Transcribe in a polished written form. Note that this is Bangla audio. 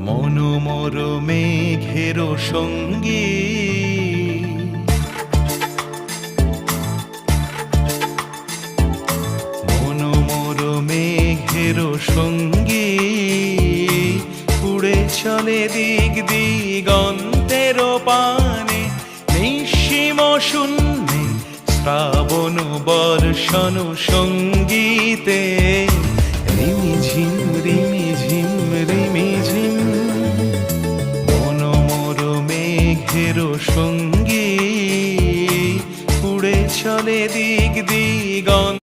মনোমর মেঘের সঙ্গী মনোমর মেঘের সঙ্গী উড়ে চলে দিক দিগন্তের পানে নিঃসীম শূন্যে শ্রাবণ বর্ষণ সঙ্গীতে রিমিঝিম রিমিঝিম রিমিঝিম মনোমর মেঘের সঙ্গী উড়ে চলে দিক দিগন্ত